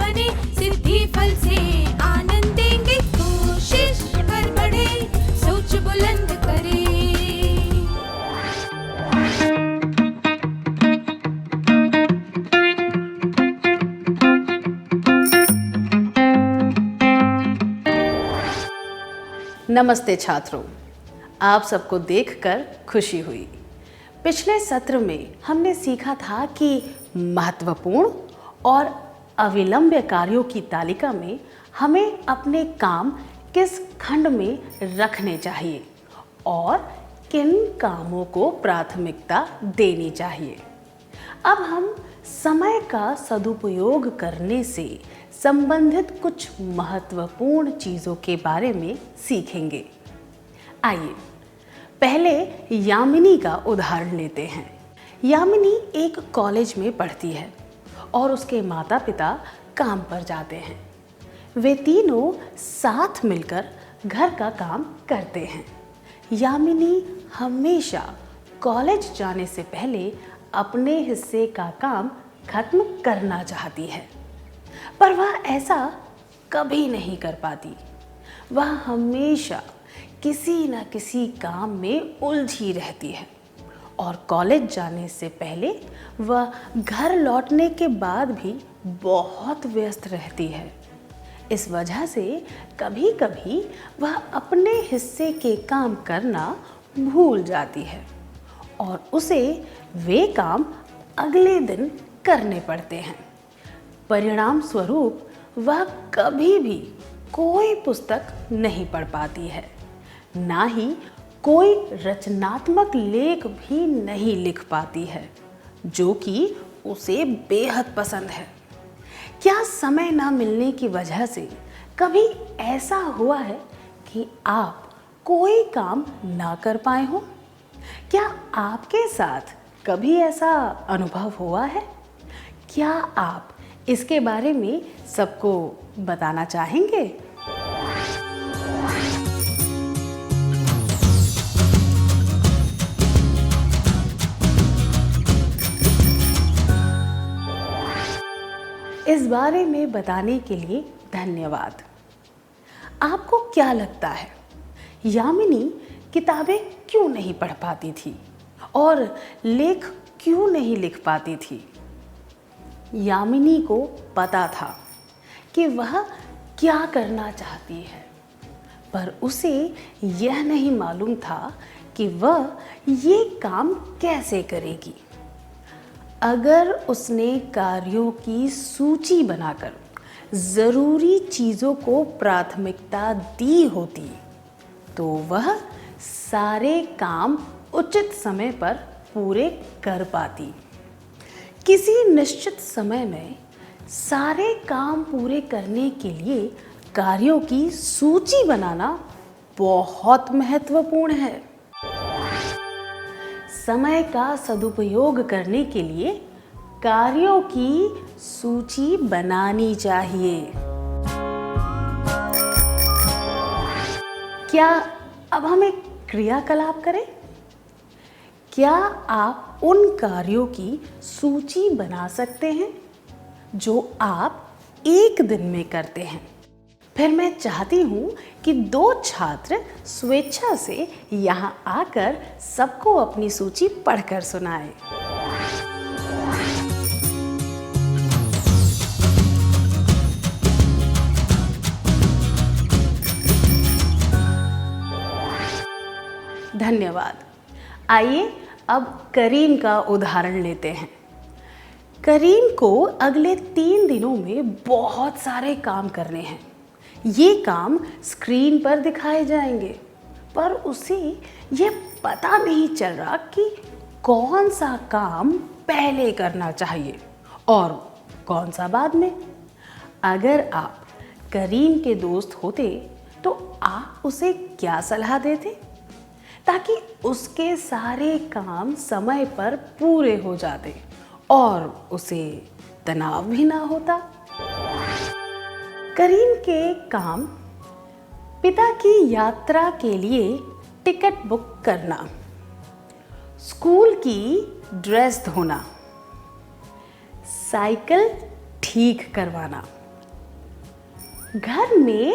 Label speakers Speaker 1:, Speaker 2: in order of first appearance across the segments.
Speaker 1: बने, सिद्धि फल से आनंद देंगे। कोशिश कर बढ़े, सोच बुलंद करे।
Speaker 2: नमस्ते छात्रों, आप सबको देखकर खुशी हुई। पिछले सत्र में हमने सीखा था कि महत्वपूर्ण और अविलंब्य कार्यों की तालिका में हमें अपने काम किस खंड में रखने चाहिए और किन कामों को प्राथमिकता देनी चाहिए। अब हम समय का सदुपयोग करने से संबंधित कुछ महत्वपूर्ण चीज़ों के बारे में सीखेंगे। आइए पहले यामिनी का उदाहरण लेते हैं। यामिनी एक कॉलेज में पढ़ती है और उसके माता पिता काम पर जाते हैं। वे तीनों साथ मिलकर घर का काम करते हैं। यामिनी हमेशा कॉलेज जाने से पहले अपने हिस्से का काम खत्म करना चाहती है, पर वह ऐसा कभी नहीं कर पाती। वह हमेशा किसी न किसी काम में उलझी रहती है और कॉलेज जाने से पहले वह घर लौटने के बाद भी बहुत व्यस्त रहती है। इस वजह से कभी कभी वह अपने हिस्से के काम करना भूल जाती है और उसे वे काम अगले दिन करने पड़ते हैं। परिणाम स्वरूप वह कभी भी कोई पुस्तक नहीं पढ़ पाती है, ना ही कोई रचनात्मक लेख भी नहीं लिख पाती है, जो कि उसे बेहद पसंद है। क्या समय ना मिलने की वजह से कभी ऐसा हुआ है कि आप कोई काम ना कर पाए हो? क्या आपके साथ कभी ऐसा अनुभव हुआ है? क्या आप इसके बारे में सबको बताना चाहेंगे? इस बारे में बताने के लिए धन्यवाद। आपको क्या लगता है, यामिनी किताबें क्यों नहीं पढ़ पाती थी और लेख क्यों नहीं लिख पाती थी? यामिनी को पता था कि वह क्या करना चाहती है, पर उसे यह नहीं मालूम था कि वह ये काम कैसे करेगी। अगर उसने कार्यों की सूची बनाकर ज़रूरी चीज़ों को प्राथमिकता दी होती तो वह सारे काम उचित समय पर पूरे कर पाती। किसी निश्चित समय में सारे काम पूरे करने के लिए कार्यों की सूची बनाना बहुत महत्वपूर्ण है। समय का सदुपयोग करने के लिए कार्यों की सूची बनानी चाहिए। क्या अब हम एक क्रियाकलाप करें? क्या आप उन कार्यों की सूची बना सकते हैं जो आप एक दिन में करते हैं? फिर मैं चाहती हूँ कि 2 छात्र स्वेच्छा से यहाँ आकर सबको अपनी सूची पढ़कर सुनाएं। धन्यवाद। आइए अब करीम का उदाहरण लेते हैं। करीम को अगले 3 दिनों में बहुत सारे काम करने हैं। ये काम स्क्रीन पर दिखाए जाएंगे, पर उसे ये पता नहीं चल रहा कि कौन सा काम पहले करना चाहिए और कौन सा बाद में। अगर आप करीम के दोस्त होते तो आप उसे क्या सलाह देते ताकि उसके सारे काम समय पर पूरे हो जाते और उसे तनाव भी ना होता? करीम के काम पिता की यात्रा के लिए टिकट बुक करना, स्कूल की ड्रेस धोना, साइकिल ठीक करवाना घर में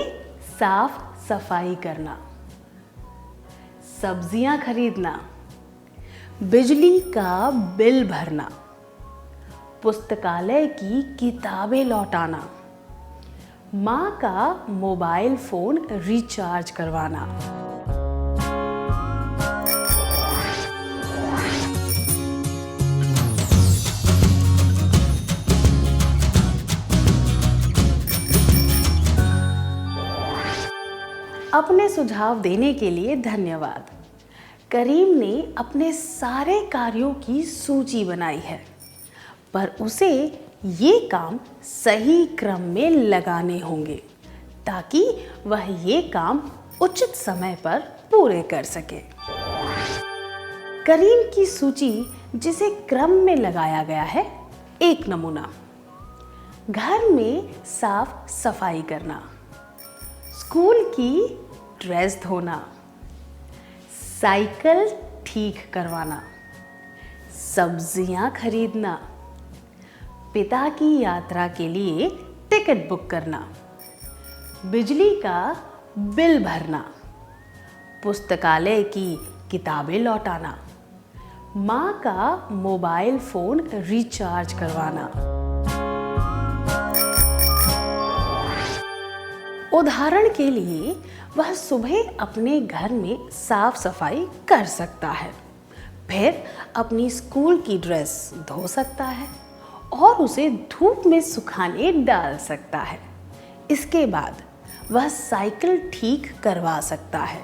Speaker 2: साफ सफाई करना, सब्जियां खरीदना, बिजली का बिल भरना, पुस्तकालय की किताबें लौटाना, माँ का मोबाइल फोन रिचार्ज करवाना। अपने सुझाव देने के लिए धन्यवाद। करीम ने अपने सारे कार्यों की सूची बनाई है, पर उसे ये काम सही क्रम में लगाने होंगे ताकि वह ये काम उचित समय पर पूरे कर सके। करीम की सूची जिसे क्रम में लगाया गया है, एक नमूना। घर में साफ सफाई करना, स्कूल की ड्रेस धोना, साइकिल ठीक करवाना, सब्जियां खरीदना, पिता की यात्रा के लिए टिकट बुक करना, बिजली का बिल भरना, पुस्तकालय की किताबें लौटाना, माँ का मोबाइल फोन रिचार्ज करवाना। उदाहरण के लिए वह सुबह अपने घर में साफ सफाई कर सकता है, फिर अपनी स्कूल की ड्रेस धो सकता है और उसे धूप में सुखाने डाल सकता है। इसके बाद वह साइकिल ठीक करवा सकता है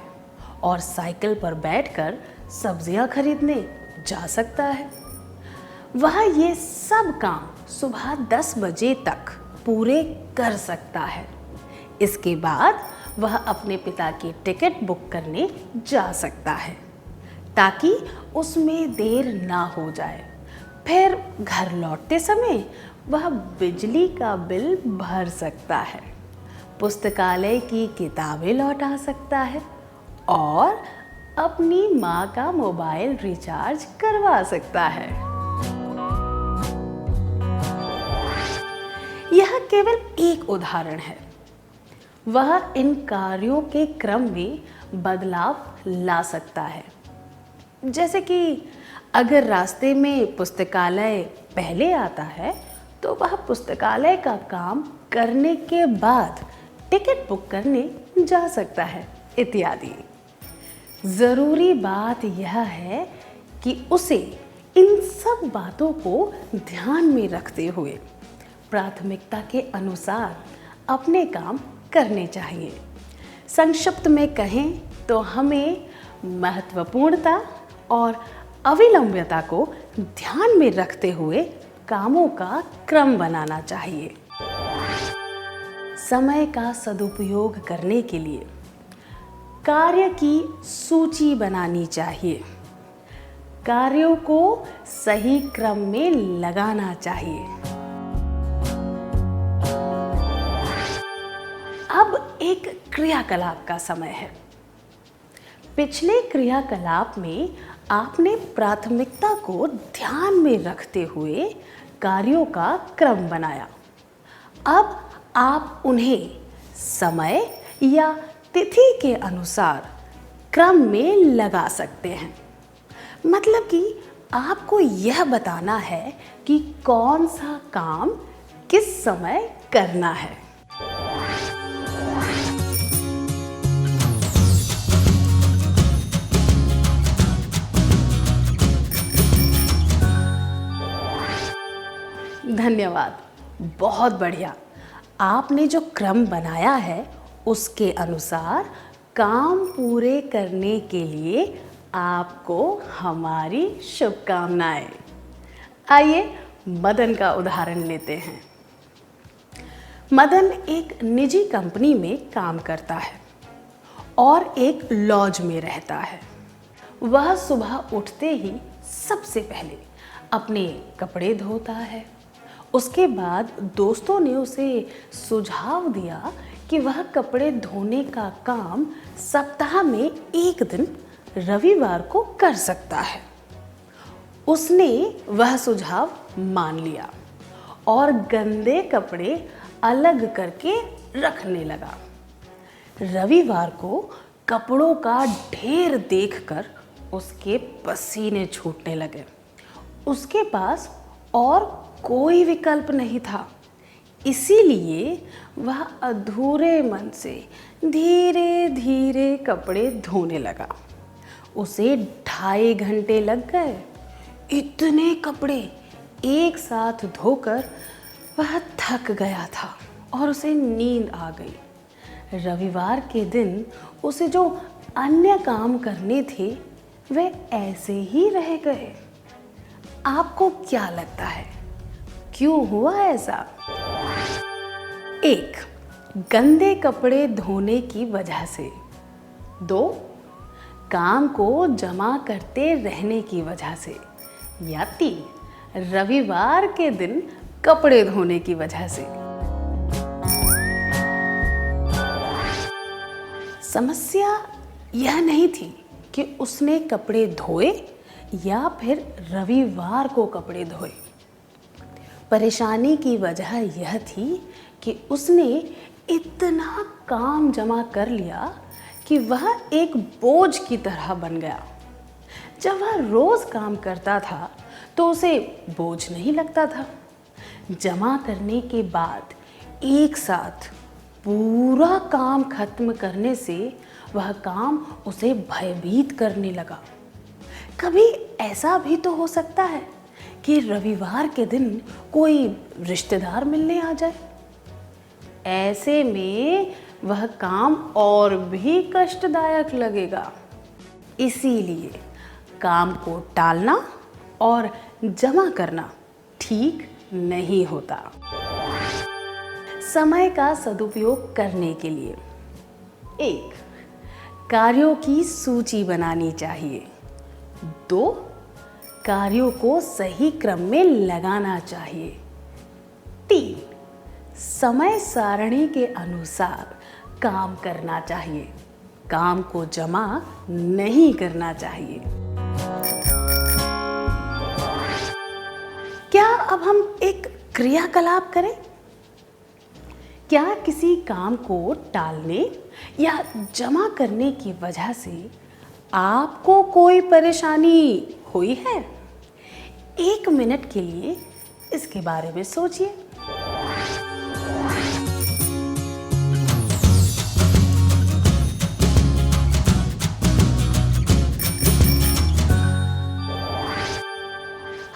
Speaker 2: और साइकिल पर बैठकर सब्जियां खरीदने जा सकता है। वह ये सब काम सुबह 10 बजे तक पूरे कर सकता है। इसके बाद वह अपने पिता की टिकट बुक करने जा सकता है ताकि उसमें देर ना हो जाए। फिर घर लौटते समय वह बिजली का बिल भर सकता है, पुस्तकालय की किताबें लौटा सकता है और अपनी माँ का मोबाइल रिचार्ज करवा सकता है। यह केवल एक उदाहरण है। वह इन कार्यों के क्रम में बदलाव ला सकता है। जैसे कि अगर रास्ते में पुस्तकालय पहले आता है तो वह पुस्तकालय का काम करने के बाद टिकट बुक करने जा सकता है, इत्यादि। ज़रूरी बात यह है कि उसे इन सब बातों को ध्यान में रखते हुए प्राथमिकता के अनुसार अपने काम करने चाहिए। संक्षिप्त में कहें तो हमें महत्वपूर्णता और अविलंबिता को ध्यान में रखते हुए कामों का क्रम बनाना चाहिए। समय का सदुपयोग करने के लिए कार्य की सूची बनानी चाहिए, कार्यों को सही क्रम में लगाना चाहिए। अब एक क्रियाकलाप का समय है। पिछले क्रियाकलाप में आपने प्राथमिकता को ध्यान में रखते हुए कार्यों का क्रम बनाया। अब आप उन्हें समय या तिथि के अनुसार क्रम में लगा सकते हैं। मतलब कि आपको यह बताना है कि कौन सा काम किस समय करना है। धन्यवाद, बहुत बढ़िया। आपने जो क्रम बनाया है उसके अनुसार काम पूरे करने के लिए आपको हमारी शुभकामनाएं। आइए मदन का उदाहरण लेते हैं। मदन एक निजी कंपनी में काम करता है और एक लॉज में रहता है। वह सुबह उठते ही सबसे पहले अपने कपड़े धोता है। उसके बाद दोस्तों ने उसे सुझाव दिया कि वह कपड़े धोने का काम सप्ताह में एक दिन रविवार को कर सकता है। उसने वह सुझाव मान लिया और गंदे कपड़े अलग करके रखने लगा। रविवार को कपड़ों का ढेर देखकर उसके पसीने छूटने लगे। उसके पास और कोई विकल्प नहीं था, इसीलिए वह अधूरे मन से धीरे धीरे कपड़े धोने लगा। उसे 2.5 घंटे लग गए। इतने कपड़े एक साथ धोकर वह थक गया था और उसे नींद आ गई। रविवार के दिन उसे जो अन्य काम करने थे वे ऐसे ही रह गए। आपको क्या लगता है क्यों हुआ ऐसा? 1. गंदे कपड़े धोने की वजह से। 2. काम को जमा करते रहने की वजह से। या 3. रविवार के दिन कपड़े धोने की वजह से। समस्या यह नहीं थी कि उसने कपड़े धोए या फिर रविवार को कपड़े धोए। परेशानी की वजह यह थी कि उसने इतना काम जमा कर लिया कि वह एक बोझ की तरह बन गया। जब वह रोज काम करता था तो उसे बोझ नहीं लगता था। जमा करने के बाद एक साथ पूरा काम खत्म करने से वह काम उसे भयभीत करने लगा। कभी ऐसा भी तो हो सकता है कि रविवार के दिन कोई रिश्तेदार मिलने आ जाए। ऐसे में वह काम और भी कष्टदायक लगेगा। इसीलिए काम को टालना और जमा करना ठीक नहीं होता। समय का सदुपयोग करने के लिए 1. कार्यों की सूची बनानी चाहिए। 2. कार्यों को सही क्रम में लगाना चाहिए। 3. समय सारणी के अनुसार काम करना चाहिए। काम को जमा नहीं करना चाहिए। क्या अब हम एक क्रियाकलाप करें? क्या किसी काम को टालने या जमा करने की वजह से आपको कोई परेशानी हुई है? 1 मिनट के लिए इसके बारे में सोचिए।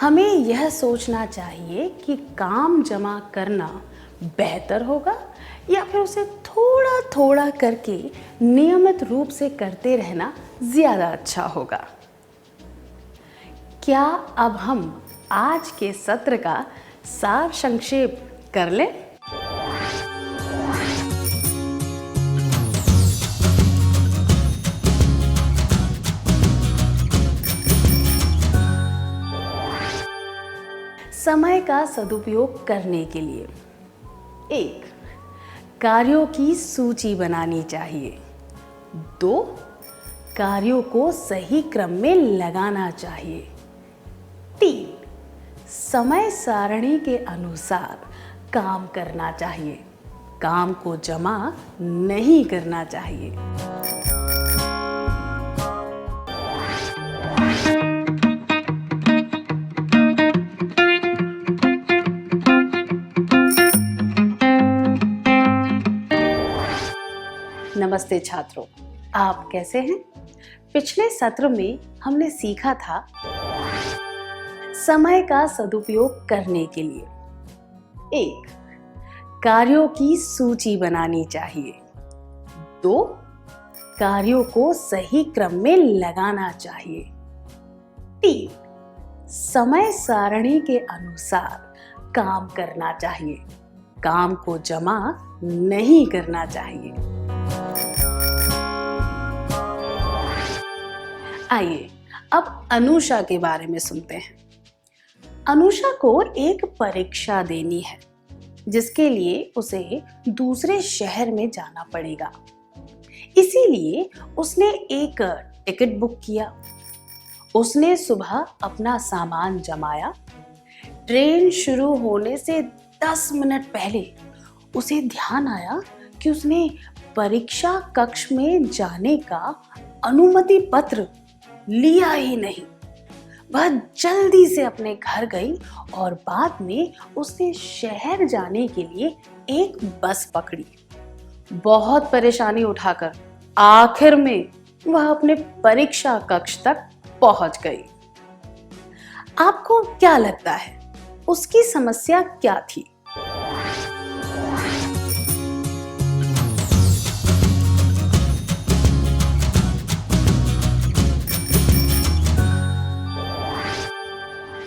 Speaker 2: हमें यह सोचना चाहिए कि काम जमा करना बेहतर होगा या फिर उसे थोड़ा थोड़ा करके नियमित रूप से करते रहना ज़्यादा अच्छा होगा। क्या अब हम आज के सत्र का सार संक्षेप कर लें? समय का सदुपयोग करने के लिए 1. कार्यों की सूची बनानी चाहिए। 2. कार्यों को सही क्रम में लगाना चाहिए। 3. समय सारणी के अनुसार काम करना चाहिए। काम को जमा नहीं करना चाहिए। नमस्ते छात्रों, आप कैसे हैं? पिछले सत्र में हमने सीखा था समय का सदुपयोग करने के लिए 1. कार्यों की सूची बनानी चाहिए। 2. कार्यों को सही क्रम में लगाना चाहिए। 3. समय सारणी के अनुसार काम करना चाहिए। काम को जमा नहीं करना चाहिए। आइए अब अनुषा के बारे में सुनते हैं। अनुषा को एक परीक्षा देनी है जिसके लिए उसे दूसरे शहर में जाना पड़ेगा। इसीलिए उसने एक टिकट बुक किया। उसने सुबह अपना सामान जमाया। ट्रेन शुरू होने से 10 मिनट पहले उसे ध्यान आया कि उसने परीक्षा कक्ष में जाने का अनुमति पत्र लिया ही नहीं। वह जल्दी से अपने घर गई और बाद में उसने शहर जाने के लिए एक बस पकड़ी। बहुत परेशानी उठाकर आखिर में वह अपने परीक्षा कक्ष तक पहुंच गई। आपको क्या लगता है उसकी समस्या क्या थी?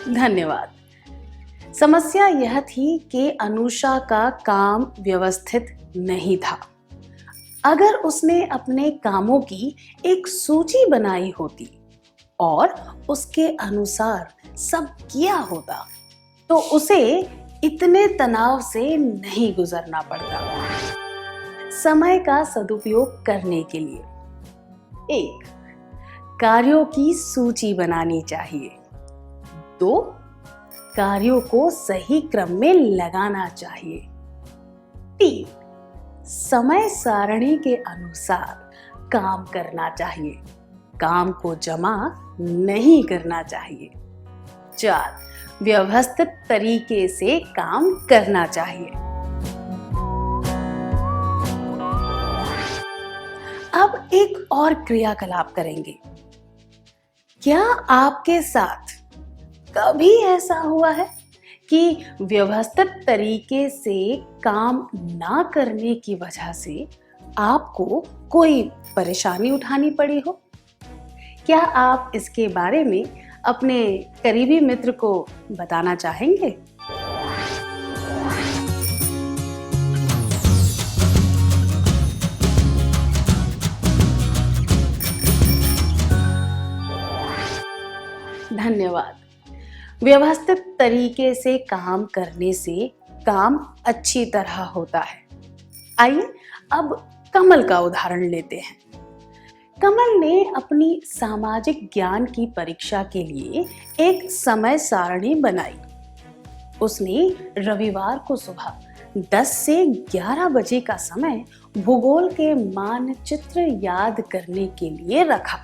Speaker 2: धन्यवाद। समस्या यह थी कि अनुषा का काम व्यवस्थित नहीं था। अगर उसने अपने कामों की एक सूची बनाई होती और उसके अनुसार सब किया होता तो उसे इतने तनाव से नहीं गुजरना पड़ता। समय का सदुपयोग करने के लिए 1. कार्यों की सूची बनानी चाहिए। 2. कार्यों को सही क्रम में लगाना चाहिए। 3. समय सारणी के अनुसार काम करना चाहिए, काम को जमा नहीं करना चाहिए। 4. व्यवस्थित तरीके से काम करना चाहिए। अब एक और क्रियाकलाप करेंगे। क्या आपके साथ कभी ऐसा हुआ है कि व्यवस्थित तरीके से काम ना करने की वजह से आपको कोई परेशानी उठानी पड़ी हो? क्या आप इसके बारे में अपने करीबी मित्र को बताना चाहेंगे? धन्यवाद। व्यवस्थित तरीके से काम करने से काम अच्छी तरह होता है। आइए अब कमल का उदाहरण लेते हैं। कमल ने अपनी सामाजिक ज्ञान की परीक्षा के लिए एक समय सारणी बनाई। उसने रविवार को सुबह 10 से 11 बजे का समय भूगोल के मानचित्र याद करने के लिए रखा।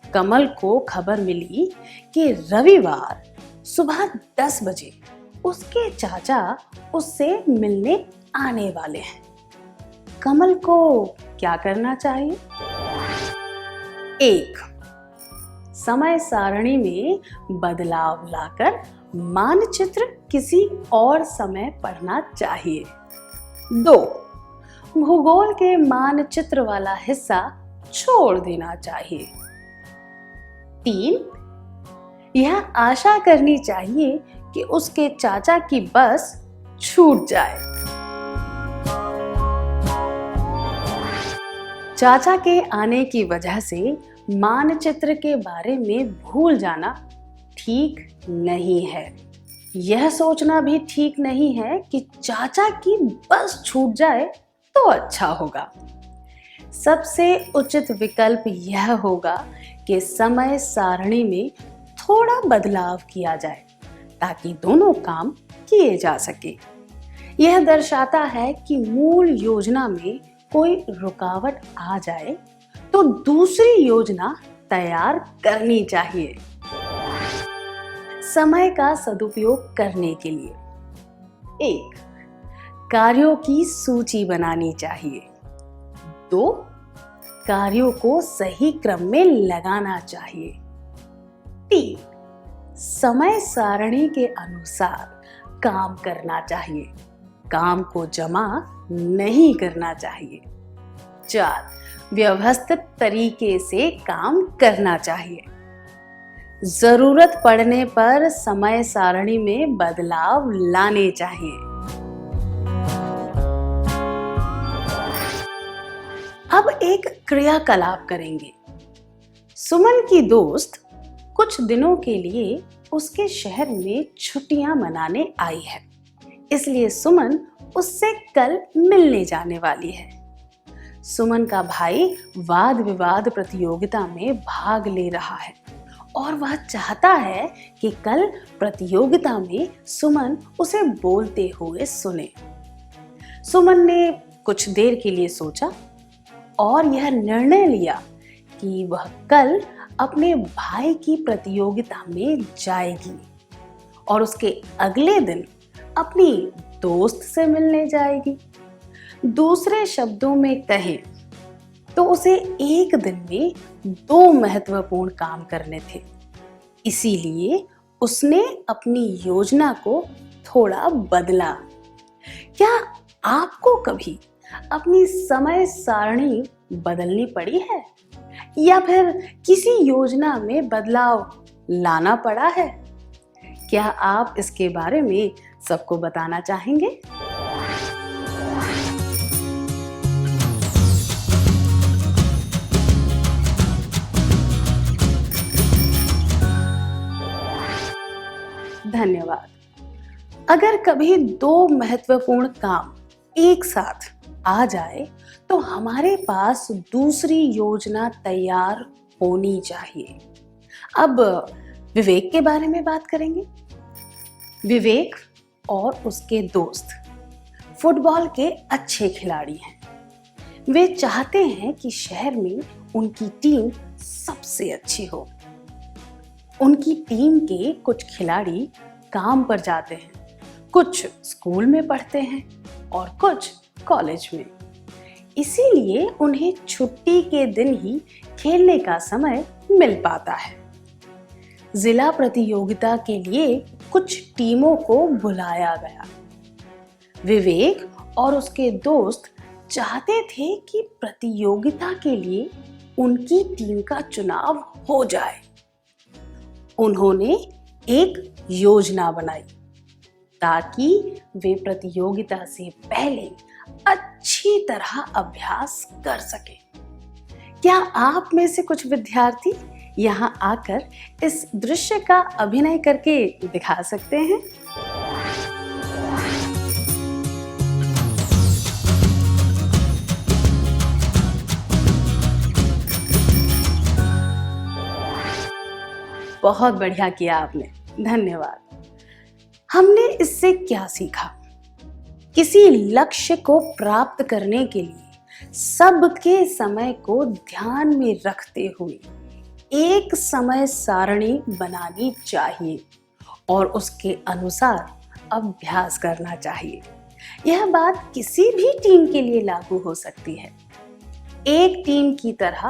Speaker 2: कमल को खबर मिली कि रविवार सुबह 10 बजे उसके चाचा उससे मिलने आने वाले हैं। कमल को क्या करना चाहिए? 1. समय सारणी में बदलाव लाकर मानचित्र किसी और समय पढ़ना चाहिए। 2. भूगोल के मानचित्र वाला हिस्सा छोड़ देना चाहिए। 3. यह आशा करनी चाहिए कि उसके चाचा की बस छूट जाए। चाचा के आने की वजह से मानचित्र के बारे में भूल जाना ठीक नहीं है। यह सोचना भी ठीक नहीं है कि चाचा की बस छूट जाए तो अच्छा होगा। सबसे उचित विकल्प यह होगा कि समय सारणी में थोड़ा बदलाव किया जाए ताकि दोनों काम किए जा सके। यह दर्शाता है कि मूल योजना में कोई रुकावट आ जाए तो दूसरी योजना तैयार करनी चाहिए। समय का सदुपयोग करने के लिए 1. कार्यों की सूची बनानी चाहिए। 2. कार्यों को सही क्रम में लगाना चाहिए। 3. समय सारणी के अनुसार काम करना चाहिए, काम को जमा नहीं करना चाहिए। 4. व्यवस्थित तरीके से काम करना चाहिए। जरूरत पड़ने पर समय सारणी में बदलाव लाने चाहिए। अब एक क्रियाकलाप करेंगे। सुमन की दोस्त कुछ दिनों के लिए उसके शहर में छुट्टियां मनाने आई है, इसलिए सुमन उससे कल मिलने जाने वाली है। सुमन का भाई वाद विवाद प्रतियोगिता में भाग ले रहा है और वह चाहता है कि कल प्रतियोगिता में सुमन उसे बोलते हुए सुने। सुमन ने कुछ देर के लिए सोचा और यह निर्णय लिया कि वह कल अपने भाई की प्रतियोगिता में जाएगी और उसके अगले दिन अपनी दोस्त से मिलने जाएगी। दूसरे शब्दों में कहें तो उसे एक दिन में 2 महत्वपूर्ण काम करने थे। इसीलिए उसने अपनी योजना को थोड़ा बदला। क्या आपको कभी अपनी समय सारणी बदलनी पड़ी है या फिर किसी योजना में बदलाव लाना पड़ा है? क्या आप इसके बारे में सबको बताना चाहेंगे? धन्यवाद। अगर कभी 2 महत्वपूर्ण काम एक साथ आ जाए तो हमारे पास दूसरी योजना तैयार होनी चाहिए। अब विवेक के बारे में बात करेंगे। विवेक और उसके दोस्त फुटबॉल के अच्छे खिलाड़ी हैं। वे चाहते हैं कि शहर में उनकी टीम सबसे अच्छी हो। उनकी टीम के कुछ खिलाड़ी काम पर जाते हैं, कुछ स्कूल में पढ़ते हैं और कुछ कॉलेज में। इसीलिए उन्हें छुट्टी के दिन ही खेलने का समय मिल पाता है। जिला प्रतियोगिता के लिए कुछ टीमों को बुलाया गया। विवेक और उसके दोस्त चाहते थे कि प्रतियोगिता के लिए उनकी टीम का चुनाव हो जाए। उन्होंने एक योजना बनाई ताकि वे प्रतियोगिता से पहले अच्छी तरह अभ्यास कर सके। क्या आप में से कुछ विद्यार्थी यहाँ आकर इस दृश्य का अभिनय करके दिखा सकते हैं? बहुत बढ़िया किया आपने, धन्यवाद। हमने इससे क्या सीखा? किसी लक्ष्य को प्राप्त करने के लिए सबके समय को ध्यान में रखते हुए एक समय सारणी बनानी चाहिए और उसके अनुसार अभ्यास करना चाहिए। यह बात किसी भी टीम के लिए लागू हो सकती है। एक टीम की तरह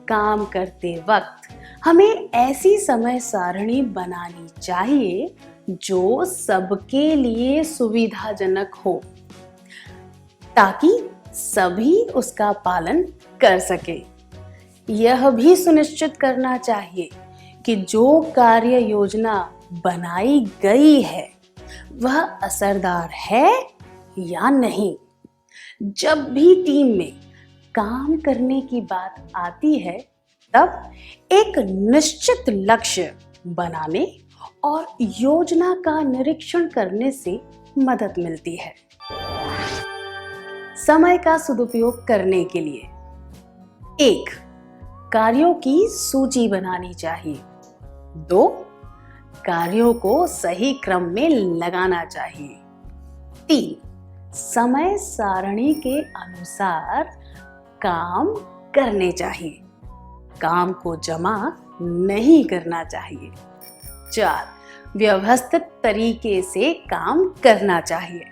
Speaker 2: काम करते वक्त हमें ऐसी समय सारणी बनानी चाहिए जो सबके लिए सुविधाजनक हो, ताकि सभी उसका पालन कर सके। यह भी सुनिश्चित करना चाहिए कि जो कार्य योजना बनाई गई है वह असरदार है या नहीं। जब भी टीम में काम करने की बात आती है तब एक निश्चित लक्ष्य बनाने और योजना का निरीक्षण करने से मदद मिलती है। समय का सदुपयोग करने के लिए 1. कार्यों की सूची बनानी चाहिए। 2. कार्यों को सही क्रम में लगाना चाहिए। 3. समय सारणी के अनुसार काम करने चाहिए। काम को जमा नहीं करना चाहिए। 4. व्यवस्थित तरीके से काम करना चाहिए।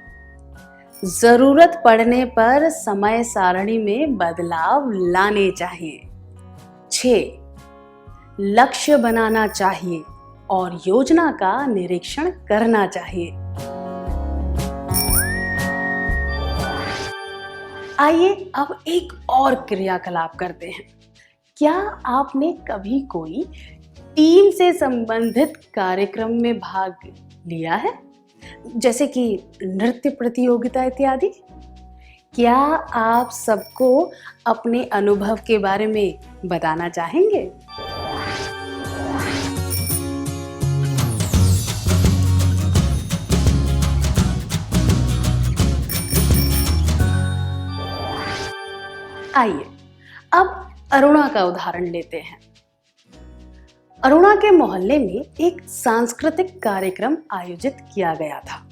Speaker 2: जरूरत पड़ने पर समय सारणी में बदलाव लाने चाहिए। 6. लक्ष्य बनाना चाहिए और योजना का निरीक्षण करना चाहिए। आइए अब एक और क्रियाकलाप करते हैं। क्या आपने कभी कोई टीम से संबंधित कार्यक्रम में भाग लिया है, जैसे कि नृत्य प्रतियोगिता इत्यादि? क्या आप सबको अपने अनुभव के बारे में बताना चाहेंगे? आइए अब अरुणा का उदाहरण लेते हैं। अरुणा के मोहल्ले में एक सांस्कृतिक कार्यक्रम आयोजित किया गया था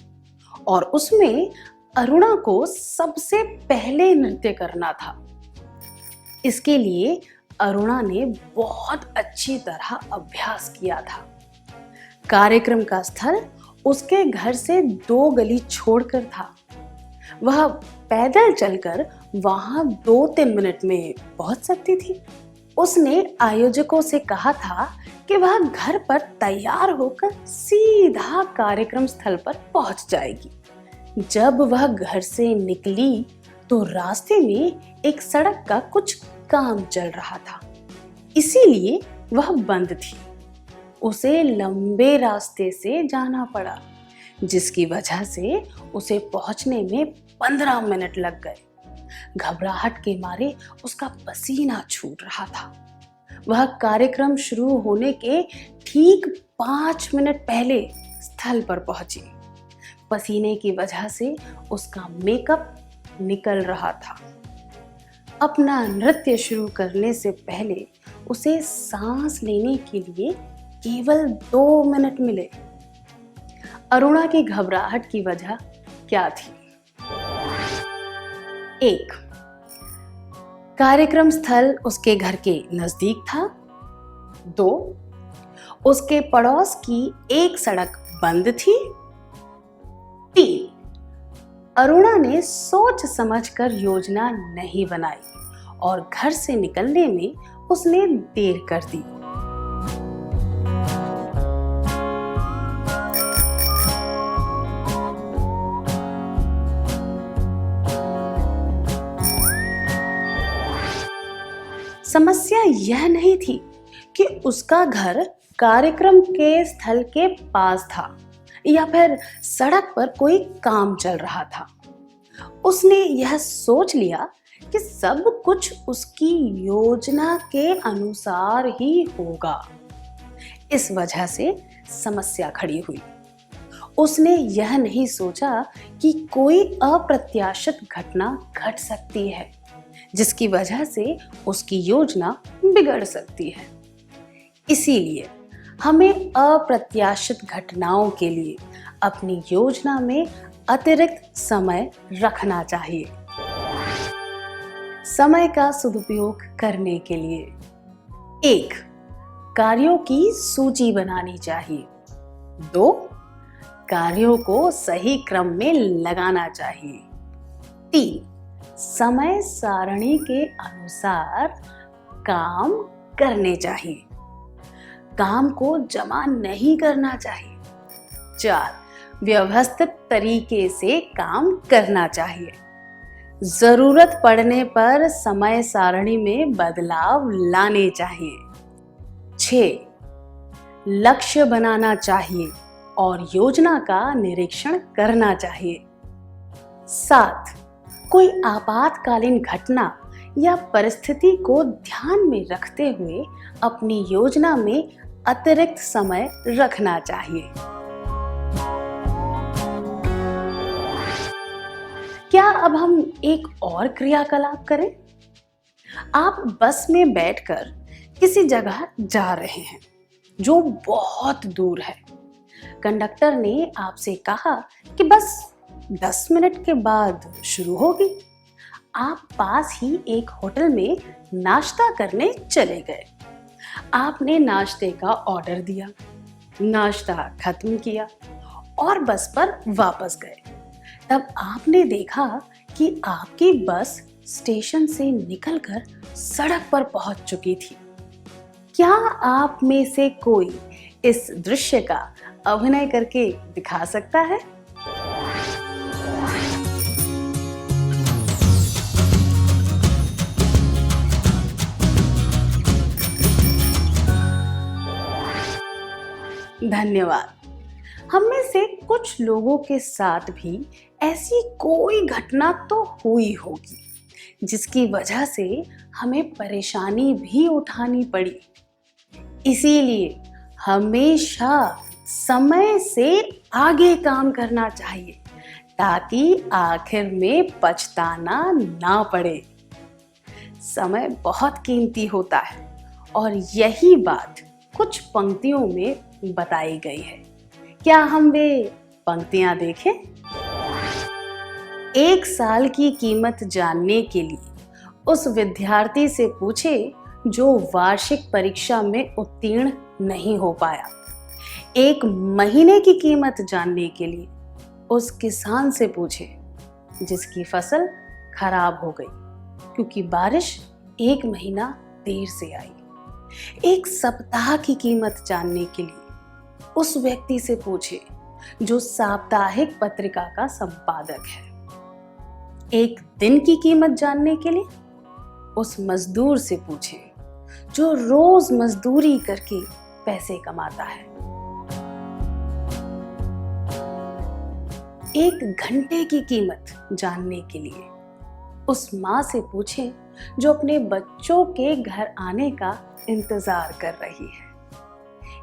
Speaker 2: और उसमें अरुणा को सबसे पहले नृत्य करना था। इसके लिए अरुणा ने बहुत अच्छी तरह अभ्यास किया था। कार्यक्रम का स्थल उसके घर से 2 गली छोड़कर था। वह पैदल चलकर वहां 2-3 मिनट में पहुंच सकती थी। उसने आयोजकों से कहा था कि वह घर पर तैयार होकर सीधा कार्यक्रम स्थल पर पहुंच जाएगी। जब वह घर से निकली तो रास्ते में एक सड़क का कुछ काम चल रहा था, इसीलिए वह बंद थी। उसे लंबे रास्ते से जाना पड़ा, जिसकी वजह से उसे पहुंचने में 15 मिनट लग गए। घबराहट के मारे उसका पसीना छूट रहा था। वह कार्यक्रम शुरू होने के ठीक 5 मिनट पहले स्थल पर पहुंची। पसीने की वजह से उसका मेकअप निकल रहा था। अपना नृत्य शुरू करने से पहले उसे सांस लेने के लिए केवल 2 मिनट मिले। अरुणा की घबराहट की वजह क्या थी? 1. कार्यक्रम स्थल उसके घर के नजदीक था। 2. उसके पड़ोस की एक सड़क बंद थी। 3. अरुणा ने सोच समझकर योजना नहीं बनाई और घर से निकलने में उसने देर कर दी। समस्या यह नहीं थी कि उसका घर कार्यक्रम के स्थल के पास था या फिर सड़क पर कोई काम चल रहा था। उसने यह सोच लिया कि सब कुछ उसकी योजना के अनुसार ही होगा। इस वजह से समस्या खड़ी हुई। उसने यह नहीं सोचा कि कोई अप्रत्याशित घटना घट सकती है, जिसकी वजह से उसकी योजना बिगड़ सकती है। इसीलिए हमें अप्रत्याशित घटनाओं के लिए अपनी योजना में अतिरिक्त समय रखना चाहिए। समय का सदुपयोग करने के लिए 1. कार्यों की सूची बनानी चाहिए। 2. कार्यों को सही क्रम में लगाना चाहिए। 3. समय सारणी के अनुसार काम करने चाहिए। काम को जमा नहीं करना चाहिए। 4. व्यवस्थित तरीके से काम करना चाहिए। जरूरत पड़ने पर समय सारणी में बदलाव लाने चाहिए। 6. लक्ष्य बनाना चाहिए और योजना का निरीक्षण करना चाहिए। 7. कोई आपातकालीन घटना या परिस्थिति को ध्यान में रखते हुए अपनी योजना में अतिरिक्त समय रखना चाहिए। क्या अब हम एक और क्रियाकलाप करें? आप बस में बैठकर किसी जगह जा रहे हैं जो बहुत दूर है। कंडक्टर ने आपसे कहा कि बस 10 मिनट के बाद शुरू होगी। आप पास ही एक होटल में नाश्ता करने चले गए। आपने नाश्ते का ऑर्डर दिया, नाश्ता खत्म किया और बस पर वापस गए। तब आपने देखा कि आपकी बस स्टेशन से निकलकर सड़क पर पहुंच चुकी थी। क्या आप में से कोई इस दृश्य का अभिनय करके दिखा सकता है? धन्यवाद। हम में से कुछ लोगों के साथ भी ऐसी कोई घटना तो हुई होगी जिसकी वजह से हमें परेशानी भी उठानी पड़ी। इसीलिए हमेशा समय से आगे काम करना चाहिए ताकि आखिर में पछताना ना पड़े। समय बहुत कीमती होता है और यही बात कुछ पंक्तियों में बताई गई है। क्या हम वे पंक्तियां देखें? 1 साल की कीमत जानने के लिए उस विद्यार्थी से पूछे जो वार्षिक परीक्षा में उत्तीर्ण नहीं हो पाया। 1 महीने की कीमत जानने के लिए उस किसान से पूछे जिसकी फसल खराब हो गई क्योंकि बारिश 1 महीना देर से आई। 1 सप्ताह की कीमत जानने के लिए उस व्यक्ति से पूछे जो साप्ताहिक पत्रिका का संपादक है। 1 दिन की कीमत जानने के लिए उस मजदूर से पूछे जो रोज मजदूरी करके पैसे कमाता है। 1 घंटे की कीमत जानने के लिए उस माँ से पूछे जो अपने बच्चों के घर आने का इंतजार कर रही है।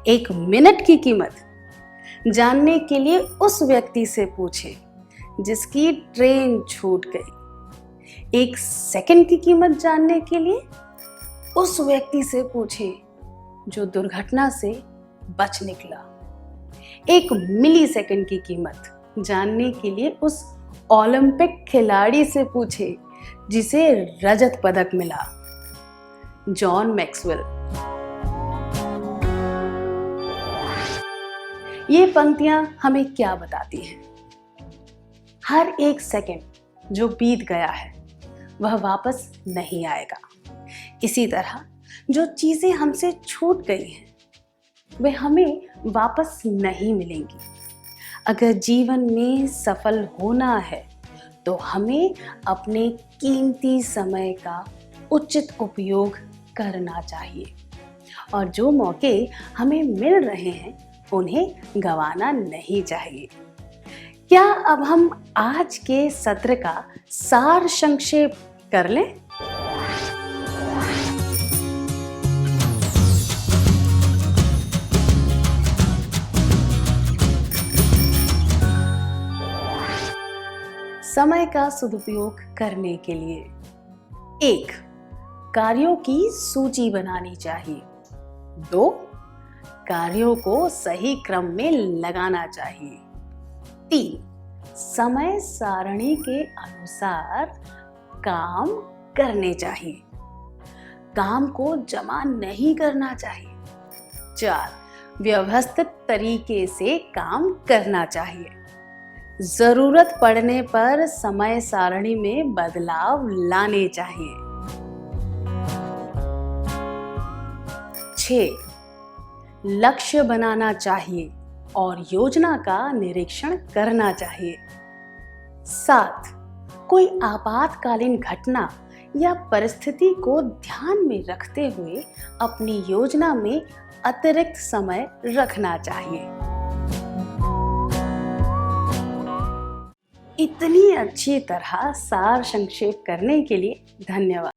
Speaker 2: 1 मिनट की कीमत जानने के लिए उस व्यक्ति से पूछे जिसकी ट्रेन छूट गई। 1 सेकंड की कीमत जानने के लिए उस व्यक्ति से पूछे जो दुर्घटना से बच निकला। 1 मिली सेकंड की कीमत जानने के लिए उस ओलंपिक खिलाड़ी से पूछे जिसे रजत पदक मिला, जॉन मैक्सवेल। ये पंक्तियां हमें क्या बताती हैं? हर 1 सेकंड जो बीत गया है वह वापस नहीं आएगा। इसी तरह जो चीजें हमसे छूट गई हैं वे हमें वापस नहीं मिलेंगी। अगर जीवन में सफल होना है तो हमें अपने कीमती समय का उचित उपयोग करना चाहिए और जो मौके हमें मिल रहे हैं उन्हें गंवाना नहीं चाहिए। क्या अब हम आज के सत्र का सार संक्षेप कर लें? समय का सदुपयोग करने के लिए 1. कार्यों की सूची बनानी चाहिए। 2. कार्यों को सही क्रम में लगाना चाहिए। 3. समय सारणी के अनुसार काम करने चाहिए। काम को जमा नहीं करना चाहिए। 4. व्यवस्थित तरीके से काम करना चाहिए। जरूरत पड़ने पर समय सारणी में बदलाव लाने चाहिए। 6. लक्ष्य बनाना चाहिए और योजना का निरीक्षण करना चाहिए। 7. कोई आपातकालीन घटना या परिस्थिति को ध्यान में रखते हुए अपनी योजना में अतिरिक्त समय रखना चाहिए। इतनी अच्छी तरह सार संक्षेप करने के लिए धन्यवाद।